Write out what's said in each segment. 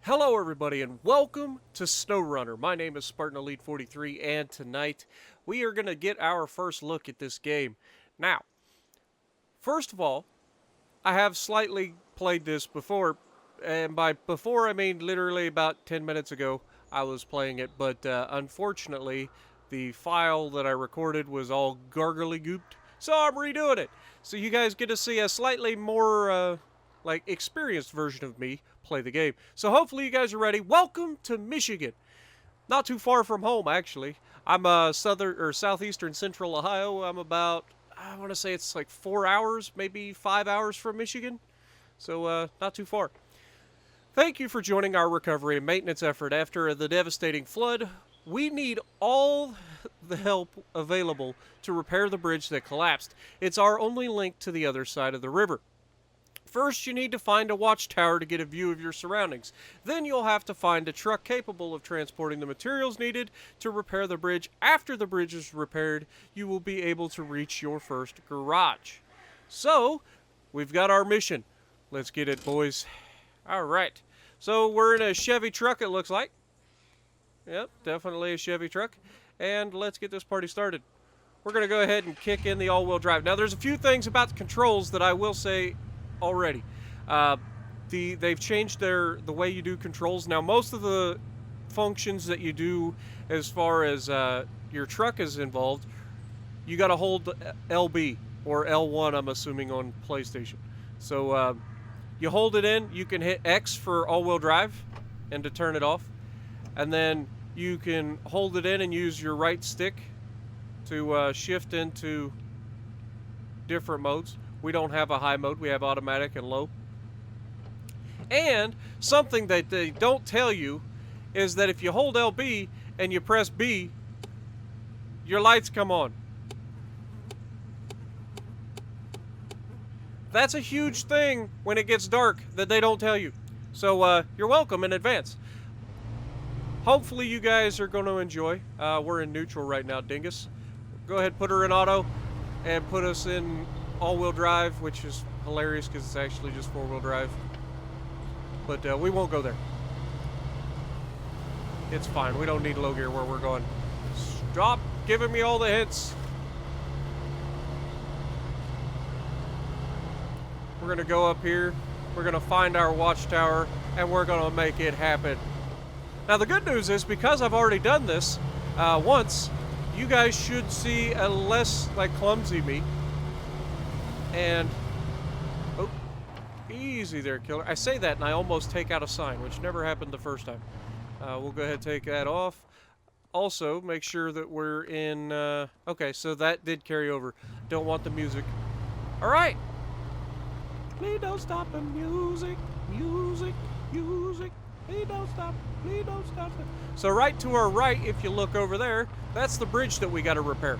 Hello everybody and welcome to SnowRunner. My name is Spartan Elite 43 and tonight we are going to get our first look at this game. Now, first of all, I have slightly played this before, and by before I mean literally about 10 minutes ago I was playing it, but unfortunately the file that I recorded was all gargly gooped, so I'm redoing it. So you guys get to see a slightly more experienced version of me play the game. So hopefully you guys are ready. Welcome to Michigan. Not too far from home, actually. I'm southeastern central Ohio. I'm about, I want to say it's like 4 hours, maybe 5 hours from Michigan. So not too far. Thank you for joining our recovery and maintenance effort after the devastating flood. We need all the help available to repair the bridge that collapsed. It's our only link to the other side of the river. First, you need to find a watchtower to get a view of your surroundings. Then you'll have to find a truck capable of transporting the materials needed to repair the bridge. After the bridge is repaired, you will be able to reach your first garage. So, we've got our mission. Let's get it, boys. Alright. So, we're in a Chevy truck, it looks like. Yep, definitely a Chevy truck. And let's get this party started. We're going to go ahead and kick in the all-wheel drive. Now, there's a few things about the controls that I will say already. They've changed the way you do controls. Now, most of the functions that you do as far as your truck is involved, you got to hold LB or L1, I'm assuming, on PlayStation. So you hold it in, you can hit X for all-wheel drive and to turn it off. And then you can hold it in and use your right stick to shift into different modes. We don't have a high mode, we have automatic and low. And something that they don't tell you is that if you hold LB and you press B, your lights come on. That's a huge thing when it gets dark that they don't tell you. So you're welcome in advance. Hopefully you guys are going to enjoy. We're in neutral right now, Dingus. Go ahead, put her in auto and put us in all-wheel drive, which is hilarious because it's actually just four-wheel drive. But we won't go there. It's fine. We don't need low gear where we're going. Stop giving me all the hints. We're going to go up here. We're going to find our watchtower, and we're going to make it happen. Now, the good news is, because I've already done this once, you guys should see a less, clumsy me. And, oh, easy there, killer. I say that and I almost take out a sign, which never happened the first time. We'll go ahead and take that off. Also, make sure that we're in, okay, so that did carry over. Don't want the music. All right. Please don't stop the music, music, music. Please don't stop, please don't stop. So right to our right, if you look over there, that's the bridge that we got to repair.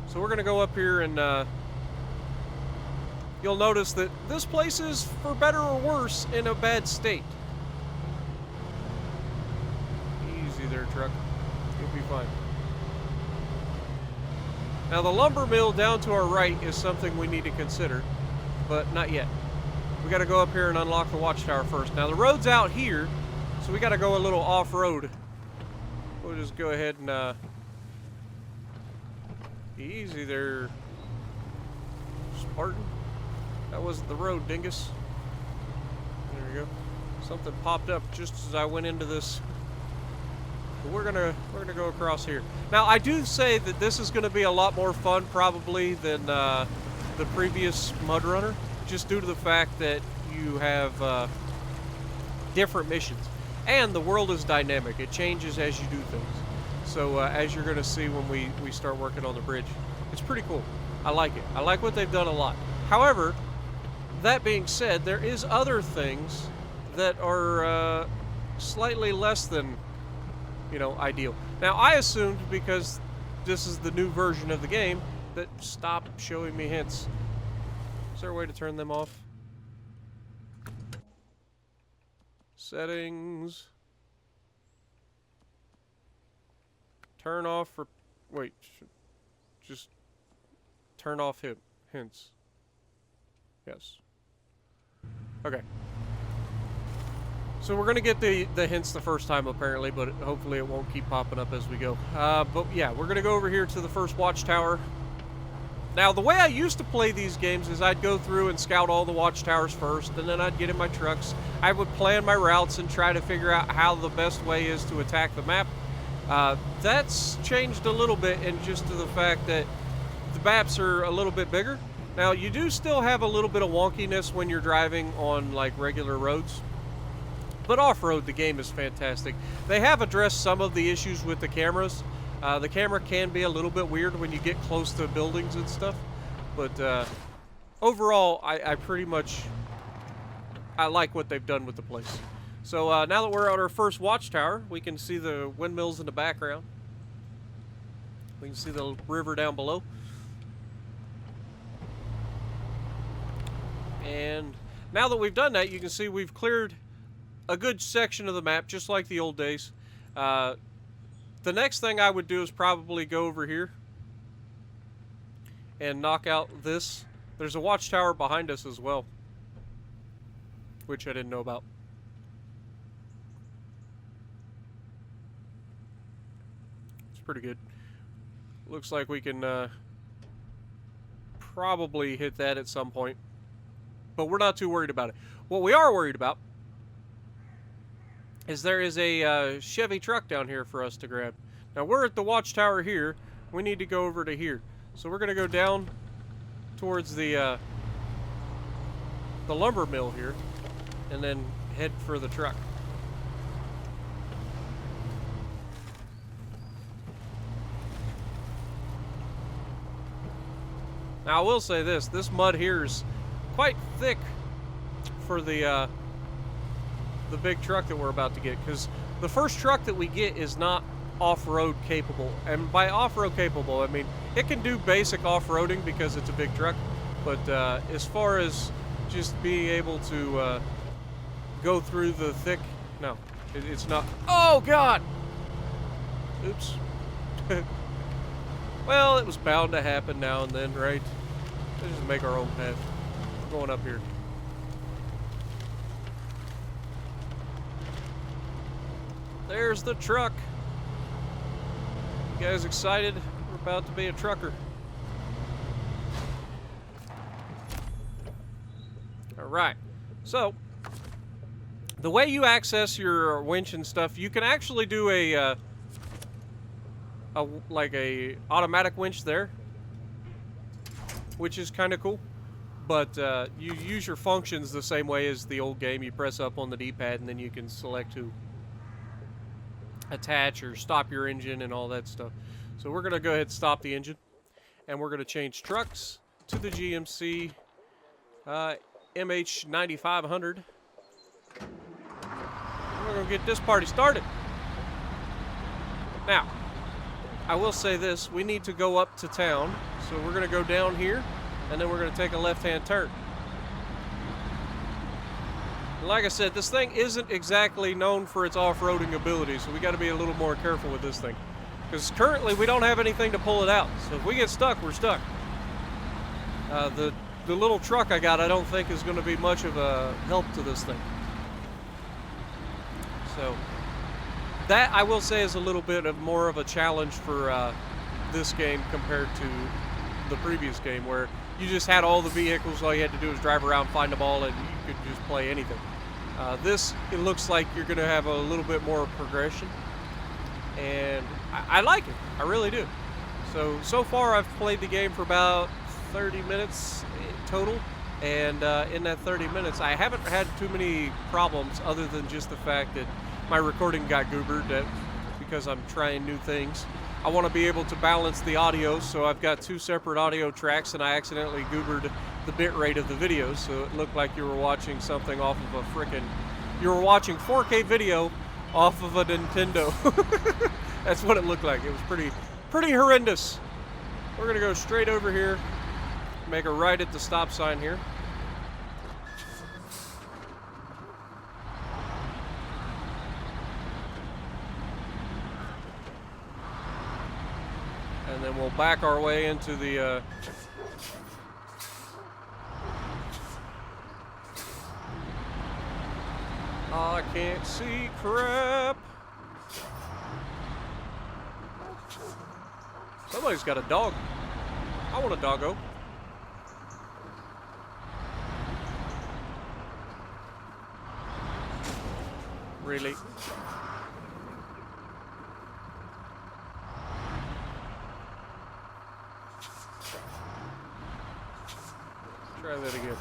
So we're going to go up here and, you'll notice that this place is, for better or worse, in a bad state. Easy there, truck. You'll be fine. Now, the lumber mill down to our right is something we need to consider, but not yet. We got to go up here and unlock the watchtower first. Now, the road's out here, so we got to go a little off-road. We'll just go ahead and, easy there, Spartan. That wasn't the road, Dingus. There we go. Something popped up just as I went into this. But we're gonna go across here. Now, I do say that this is gonna be a lot more fun probably than the previous Mud Runner, just due to the fact that you have different missions, and the world is dynamic. It changes as you do things. So as you're gonna see when we start working on the bridge, it's pretty cool. I like it. I like what they've done a lot. However, that being said, there is other things that are slightly less than, ideal. Now, I assumed, because this is the new version of the game, that stop showing me hints. Is there a way to turn them off? Settings. Turn off for... Wait. Just turn off hints. Yes. Okay. So we're going to get the hints the first time, apparently, but hopefully it won't keep popping up as we go. But yeah, we're going to go over here to the first Watchtower. Now, the way I used to play these games is I'd go through and scout all the Watchtowers first, and then I'd get in my trucks. I would plan my routes and try to figure out how the best way is to attack the map. That's changed a little bit, and just to the fact that the maps are a little bit bigger. Now, you do still have a little bit of wonkiness when you're driving on, like, regular roads. But off-road, the game is fantastic. They have addressed some of the issues with the cameras. The camera can be a little bit weird when you get close to buildings and stuff. But overall, I pretty much... I like what they've done with the place. So now that we're at our first Watchtower, we can see the windmills in the background. We can see the river down below. And now that we've done that, you can see we've cleared a good section of the map, just like the old days. The next thing I would do is probably go over here and knock out this. There's a Watchtower behind us as well, which I didn't know about. It's pretty good. Looks like we can probably hit that at some point, but we're not too worried about it. What we are worried about is there is a Chevy truck down here for us to grab. Now we're at the Watchtower here. We need to go over to here. So we're gonna go down towards the lumber mill here, and then head for the truck. Now I will say this mud here is quite thick for the big truck that we're about to get, because the first truck that we get is not off-road capable. And by off-road capable, I mean it can do basic off-roading because it's a big truck, but as far as just being able to go through the thick, no, it's not. Oh God! Oops. Well, it was bound to happen now and then, right? Let's just make our own path. We're going up here. There's the truck. You guys excited? We're about to be a trucker. Alright. So, the way you access your winch and stuff, you can actually do a automatic winch there, which is kind of cool. But you use your functions the same way as the old game. You press up on the D-pad and then you can select to attach or stop your engine and all that stuff. So we're going to go ahead and stop the engine, and we're going to change trucks to the GMC MH9500. We're going to get this party started. Now, I will say this, we need to go up to town, so we're going to go down here, and then we're going to take a left-hand turn. Like I said, this thing isn't exactly known for its off-roading ability, so we got to be a little more careful with this thing. Because currently we don't have anything to pull it out, so if we get stuck, we're stuck. The little truck I got, I don't think is going to be much of a help to this thing. So that, I will say, is a little bit of more of a challenge for this game compared to the previous game, where you just had all the vehicles, all you had to do was drive around, find them all, and you could just play anything. This, it looks like you're going to have a little bit more progression, and I like it. I really do. So far I've played the game for about 30 minutes total, and in that 30 minutes I haven't had too many problems, other than just the fact that my recording got goobered because I'm trying new things. I want to be able to balance the audio, so I've got two separate audio tracks, and I accidentally goobered the bit rate of the videos, so it looked like you were watching something off of a frickin'... You were watching 4K video off of a Nintendo. That's what it looked like. It was pretty horrendous. We're going to go straight over here, make a right at the stop sign here. And then we'll back our way into the oh, Can't see crap. Somebody's got a dog. I want a doggo. Really? Try that again.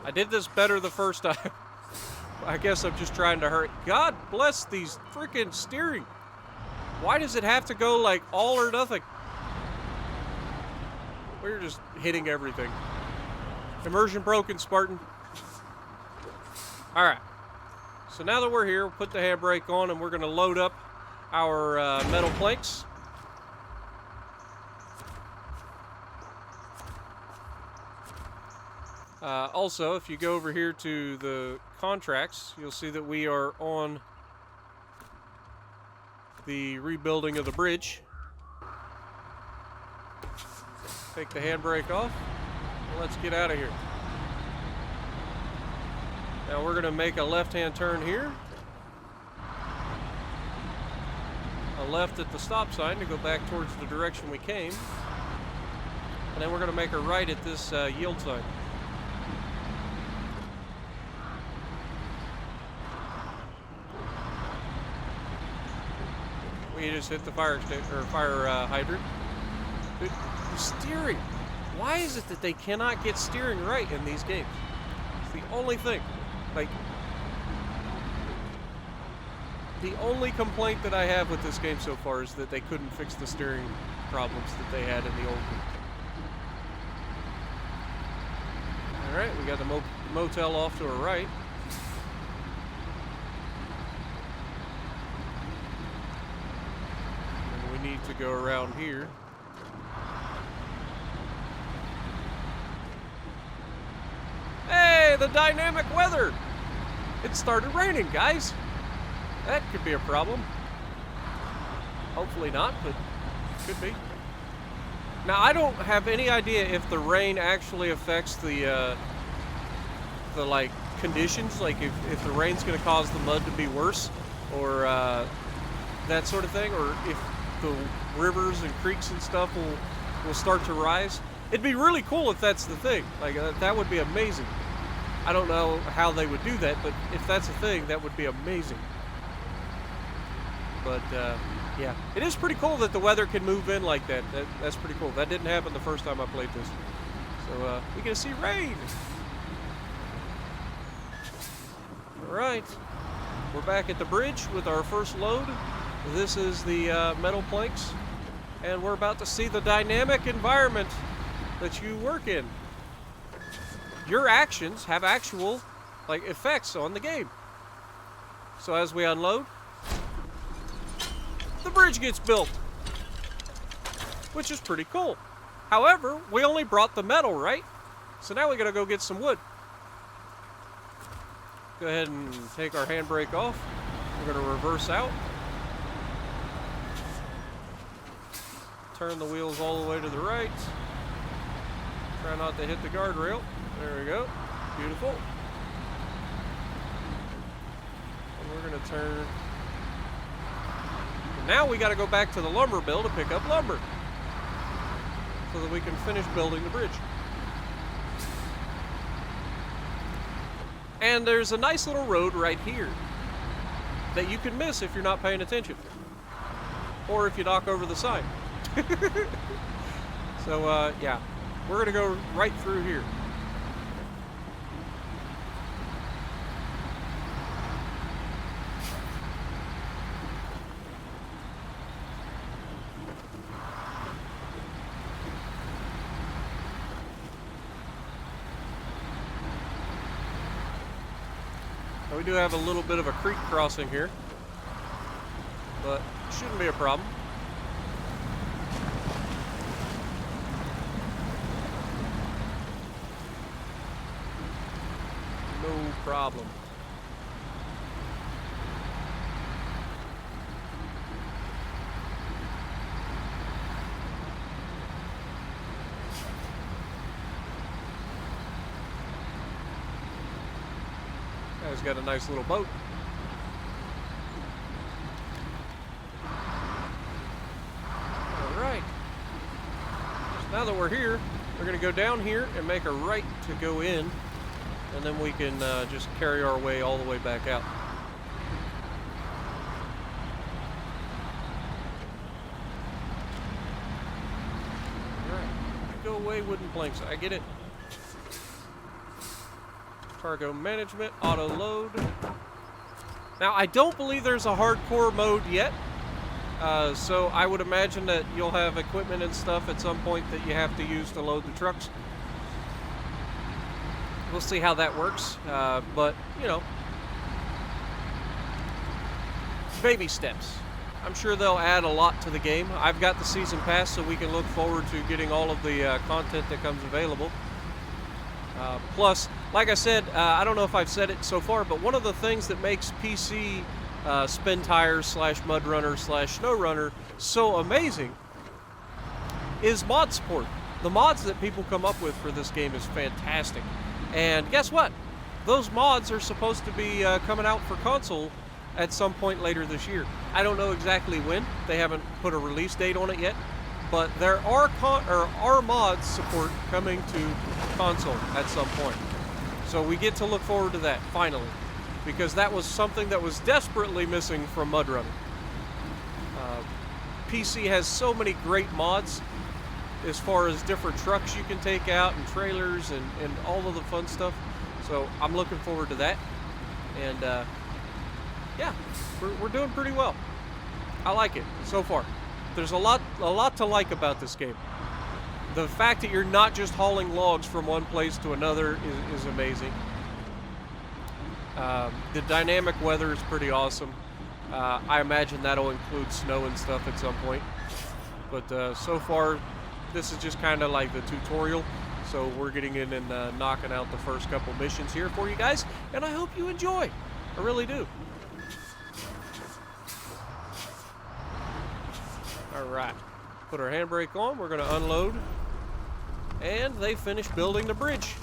I did this better the first time. I guess I'm just trying to hurry. God bless these freaking steering. Why does it have to go like all or nothing? We're just hitting everything. Immersion broken, Spartan. Alright. So now that we're here, we'll put the handbrake on and we're going to load up our metal planks. Also, if you go over here to the contracts, you'll see that we are on the rebuilding of the bridge. Take the handbrake off, and let's get out of here. Now we're going to make a left-hand turn here. A left at the stop sign to go back towards the direction we came. And then we're going to make a right at this yield sign. We just hit the fire hydrant. Dude, steering. Why is it that they cannot get steering right in these games? It's the only thing. Like, the only complaint that I have with this game so far is that they couldn't fix the steering problems that they had in the old one. Alright, we got the motel off to our right. And we need to go around here. Hey, the dynamic weather! It started raining, guys. That could be a problem. Hopefully not, but could be. Now, I don't have any idea if the rain actually affects the like conditions, like if the rain's going to cause the mud to be worse, or that sort of thing, or if the rivers and creeks and stuff will start to rise. It'd be really cool if that's the thing. Like that would be amazing. I don't know how they would do that, but if that's a thing, that would be amazing. But yeah, it is pretty cool that the weather can move in like that. That's pretty cool. That didn't happen the first time I played this. So we get to see rain. All right, we're back at the bridge with our first load. This is the metal planks, and we're about to see the dynamic environment that you work in. Your actions have actual like effects on the game. So as we unload, the bridge gets built, which is pretty cool. However, we only brought the metal, right? So now we gotta go get some wood. Go ahead and take our handbrake off. We're gonna reverse out. Turn the wheels all the way to the right. Try not to hit the guardrail. There we go. Beautiful. And we're gonna turn. Now we got to go back to the lumber mill to pick up lumber so that we can finish building the bridge. And there's a nice little road right here that you can miss if you're not paying attention, or if you knock over the sign. So yeah, we're gonna go right through here. We do have a little bit of a creek crossing here, but shouldn't be a problem. No problem. Guy's got a nice little boat. Alright. So now that we're here, we're going to go down here and make a right to go in. And then we can just carry our way all the way back out. Alright. Go away, wooden planks. I get it. Cargo management, auto load. Now, I don't believe there's a hardcore mode yet. So I would imagine that you'll have equipment and stuff at some point that you have to use to load the trucks. We'll see how that works. But, you know, baby steps. I'm sure they'll add a lot to the game. I've got the season pass, so we can look forward to getting all of the content that comes available. Plus, like I said, I don't know if I've said it so far, but one of the things that makes PC Spin Tires / Mud Runner / Snow Runner so amazing is mod support. The mods that people come up with for this game is fantastic. And guess what? Those mods are supposed to be coming out for console at some point later this year. I don't know exactly when. They haven't put a release date on it yet. But there are mods support coming to console at some point. So we get to look forward to that, finally. Because that was something that was desperately missing from Mud Runner. PC has so many great mods as far as different trucks you can take out and trailers and all of the fun stuff. So I'm looking forward to that. And yeah, we're doing pretty well. I like it so far. There's a lot to like about this game. The fact that you're not just hauling logs from one place to another is amazing. The dynamic weather is pretty awesome. I imagine that'll include snow and stuff at some point. But so far, this is just kind of like the tutorial. So we're getting in and knocking out the first couple missions here for you guys. And I hope you enjoy. I really do. Alright, put our handbrake on, we're going to unload, and they finished building the bridge.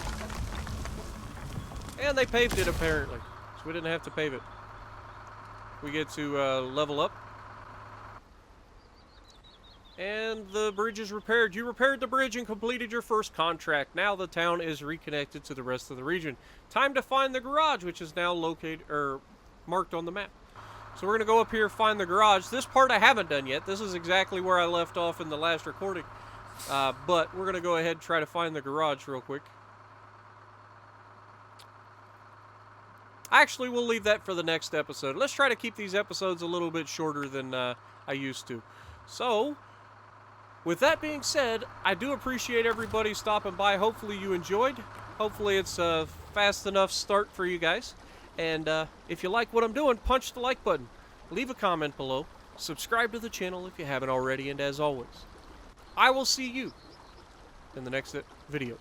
And they paved it apparently, so we didn't have to pave it. We get to level up. And the bridge is repaired. You repaired the bridge and completed your first contract. Now the town is reconnected to the rest of the region. Time to find the garage, which is now located, or marked on the map. So we're going to go up here, find the garage. This part I haven't done yet. This is exactly where I left off in the last recording. But we're going to go ahead and try to find the garage real quick. Actually, we'll leave that for the next episode. Let's try to keep these episodes a little bit shorter than I used to. So, with that being said, I do appreciate everybody stopping by. Hopefully you enjoyed. Hopefully it's a fast enough start for you guys. And if you like what I'm doing, punch the like button. Leave a comment below. Subscribe to the channel if you haven't already. And as always, I will see you in the next video.